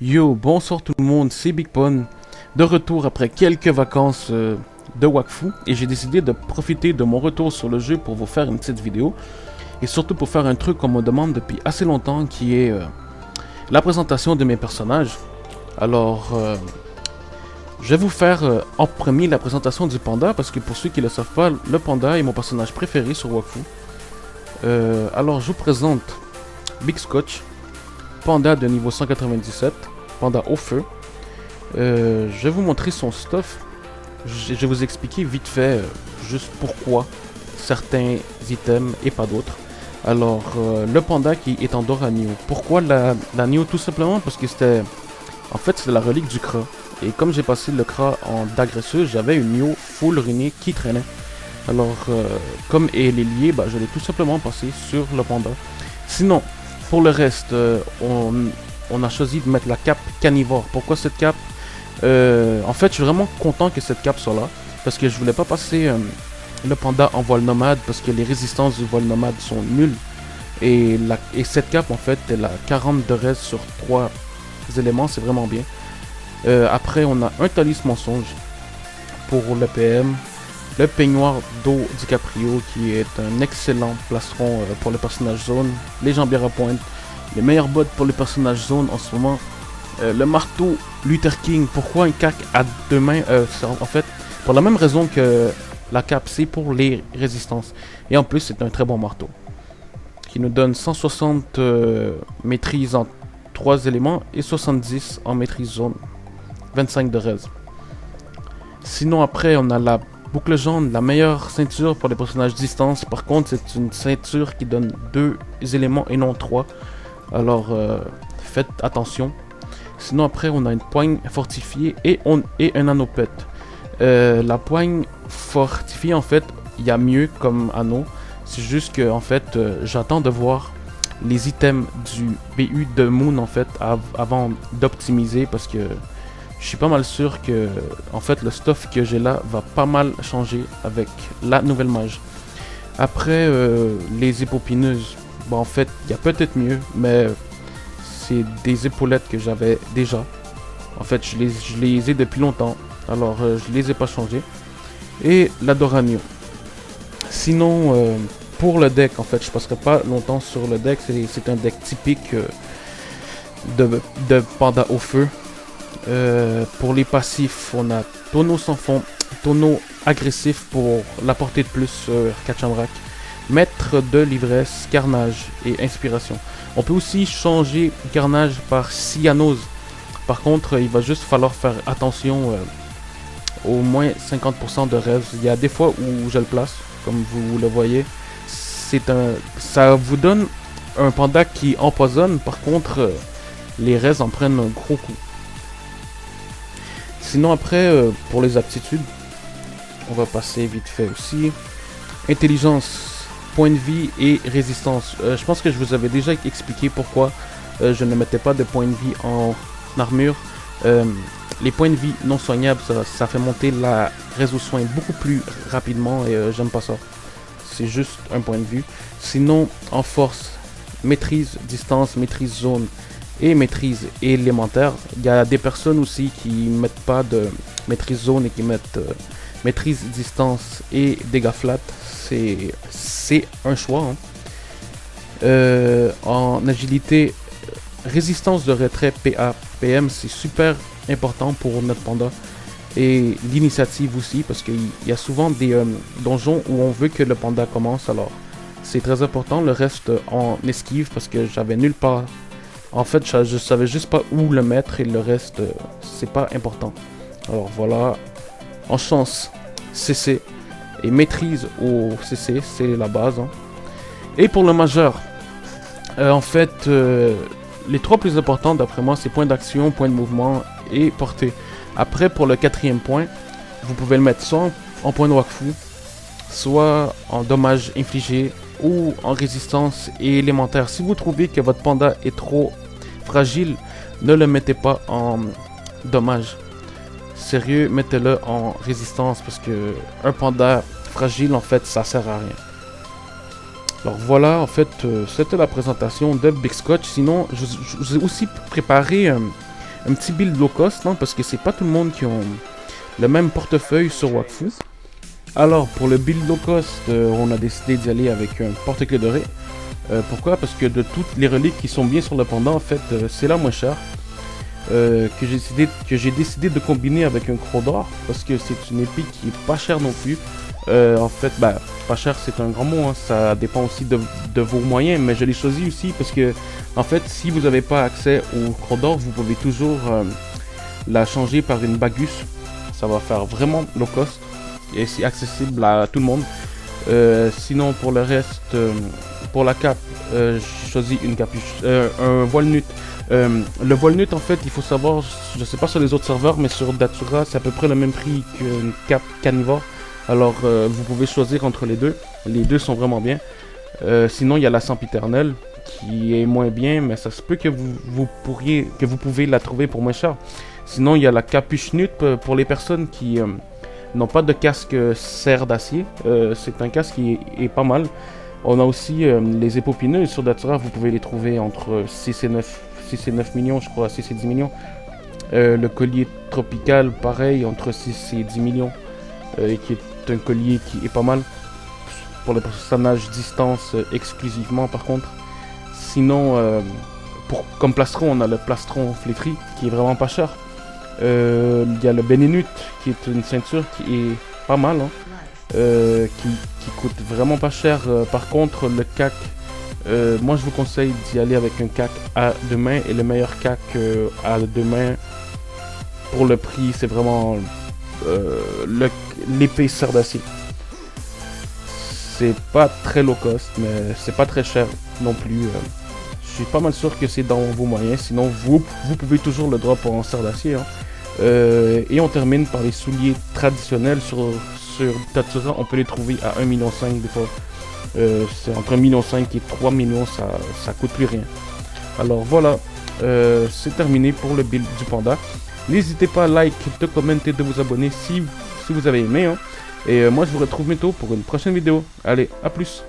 Yo, bonsoir tout le monde, c'est Big Pun, de retour après quelques vacances de Wakfu, et j'ai décidé de profiter de mon retour sur le jeu pour vous faire une petite vidéo, et surtout pour faire un truc qu'on me demande depuis assez longtemps, qui est la présentation de mes personnages. Alors, je vais vous faire en premier la présentation du panda, parce que pour ceux qui ne le savent pas, le panda est mon personnage préféré sur Wakfu. Alors, je vous présente Big Scotch, panda de niveau 197, panda au feu. Je vais vous montrer son stuff. Je vais vous expliquer vite fait juste pourquoi certains items et pas d'autres. Alors, le panda qui est en Doranio. Pourquoi la Neo? Tout simplement parce que c'était... En fait, c'est la relique du Kra. Et comme j'ai passé le Kra en d'agresseuse, j'avais une Neo full ruinée qui traînait. Alors, comme elle est liée, je l'ai tout simplement passé sur le panda. Sinon, pour le reste, on a choisi de mettre la cape carnivore. Pourquoi cette cape? En fait, je suis vraiment content que cette cape soit là. Parce que je voulais pas passer le panda en voile nomade. Parce que les résistances du voile nomade sont nulles. Et cette cape, en fait, elle a 40 de res sur 3 éléments. C'est vraiment bien. Après, on a un Thalys mensonge pour le PM. Le peignoir d'eau DiCaprio qui est un excellent plastron pour le personnage zone. Les jambières à pointe. Les meilleures bottes pour les personnages zone en ce moment. Le marteau Luther King. Pourquoi un cac à deux mains? En fait, pour la même raison que la cape, c'est pour les résistances. Et en plus, c'est un très bon marteau. Qui nous donne 160 maîtrise en 3 éléments et 70 en maîtrise zone. 25 de res. Sinon, après, on a la boucle jaune, la meilleure ceinture pour les personnages distance. Par contre, c'est une ceinture qui donne 2 éléments et non 3. Alors, faites attention. Sinon, après, on a une poigne fortifiée et un anneau-pet. La poigne fortifiée, en fait, il y a mieux comme anneau. C'est juste que, en fait, j'attends de voir les items du BU de Moon, en fait, avant d'optimiser, parce que je suis pas mal sûr que, en fait, le stuff que j'ai là va pas mal changer avec la nouvelle mage. Après, les épopineuses, en fait, il y a peut-être mieux, mais c'est des épaulettes que j'avais déjà. En fait, je les ai depuis longtemps, alors je les ai pas changées. Et la Doranio. Sinon, pour le deck, en fait, je passerai pas longtemps sur le deck. C'est un deck typique de panda au feu. Pour les passifs, on a tonneau sans fond, tonneau agressif pour la portée de plus sur Kachamrak, maître de l'ivresse, carnage et inspiration. On peut aussi changer carnage par cyanose. Par contre, il va juste falloir faire attention au moins 50% de res. Il y a des fois où je le place, comme vous le voyez. Ça vous donne un panda qui empoisonne. Par contre, les res en prennent un gros coup. Sinon après, pour les aptitudes, on va passer vite fait aussi. Intelligence, point de vie et résistance. Je pense que je vous avais déjà expliqué pourquoi je ne mettais pas de point de vie en armure. Les points de vie non soignables, ça fait monter la res aux soins beaucoup plus rapidement et j'aime pas ça. C'est juste un point de vue. Sinon, en force, maîtrise distance, maîtrise zone et maîtrise élémentaire. Il y a des personnes aussi qui mettent pas de maîtrise zone et qui mettent maîtrise distance et dégâts flat. C'est un choix. En agilité, résistance de retrait PA, PM, c'est super important pour notre panda. Et l'initiative aussi, parce qu'il y a souvent des donjons où on veut que le panda commence. Alors, c'est très important. Le reste en esquive, parce que j'avais nulle part. En fait, je savais juste pas où le mettre et le reste, c'est pas important. Alors voilà, en chance, CC et maîtrise au CC, c'est la base. Et pour le majeur, en fait, les 3 plus importants d'après moi, c'est point d'action, point de mouvement et portée. Après, pour le 4e point, vous pouvez le mettre soit en point de Wakfu, soit en dommages infligés ou en résistance et élémentaire. Si vous trouvez que votre panda est trop fragile, ne le mettez pas en dommage. Sérieux, mettez-le en résistance parce que un panda fragile, en fait, ça sert à rien. Alors voilà, en fait, c'était la présentation de Big Scotch. Sinon, je vous ai aussi préparé un petit build low cost, hein, parce que c'est pas tout le monde qui ont le même portefeuille sur Wakfu. Alors pour le build low cost, on a décidé d'y aller avec un porte-clés doré. Pourquoi? Parce que de toutes les reliques qui sont bien sur le pendant, en fait, c'est la moins chère. Que j'ai décidé de combiner avec un croc d'or, parce que c'est une épée qui est pas chère non plus. En fait, bah, pas cher c'est un grand mot, hein, ça dépend aussi de vos moyens, mais je l'ai choisi aussi parce que, en fait, si vous n'avez pas accès au croc d'or, vous pouvez toujours la changer par une bagus. Ça va faire vraiment low cost et c'est accessible à tout le monde. Sinon, pour le reste, pour la cape, j'ai choisi une capuche, un voile nut. Le voile nut, en fait, il faut savoir, je sais pas sur les autres serveurs, mais sur Datura, c'est à peu près le même prix qu'une cape carnivore. Alors, vous pouvez choisir entre les deux. Les deux sont vraiment bien. Sinon, il y a la sempiternelle qui est moins bien, mais ça se peut que vous pouvez la trouver pour moins cher. Sinon, il y a la capuche nut pour les personnes qui n'ont pas de casque serre d'acier. C'est un casque qui est pas mal. On a aussi les épopineuses sur Datura. Vous pouvez les trouver entre 6 et 9 millions, je crois, 6 et 10 millions. Le collier tropical, pareil, entre 6 et 10 millions. Qui est un collier qui est pas mal pour le personnage distance exclusivement par contre. Sinon, comme plastron, on a le plastron flétri qui est vraiment pas cher. Il y a le Bénénut qui est une ceinture qui est pas mal, hein, qui coûte vraiment pas cher. Par contre, le cac, moi je vous conseille d'y aller avec un cac à deux mains, et le meilleur cac à deux mains pour le prix, c'est vraiment l'épée serre d'acier. C'est pas très low cost, mais c'est pas très cher non plus. Je suis pas mal sûr que c'est dans vos moyens, sinon vous pouvez toujours le drop en serre d'acier, hein. Et on termine par les souliers traditionnels sur Datura. On peut les trouver à 1,5 million des fois. C'est entre 1,5 million et 3 millions, ça coûte plus rien. Alors voilà, c'est terminé pour le build du panda. N'hésitez pas à like, de commenter, de vous abonner si vous avez aimé, hein. Et moi je vous retrouve bientôt pour une prochaine vidéo. Allez, à plus.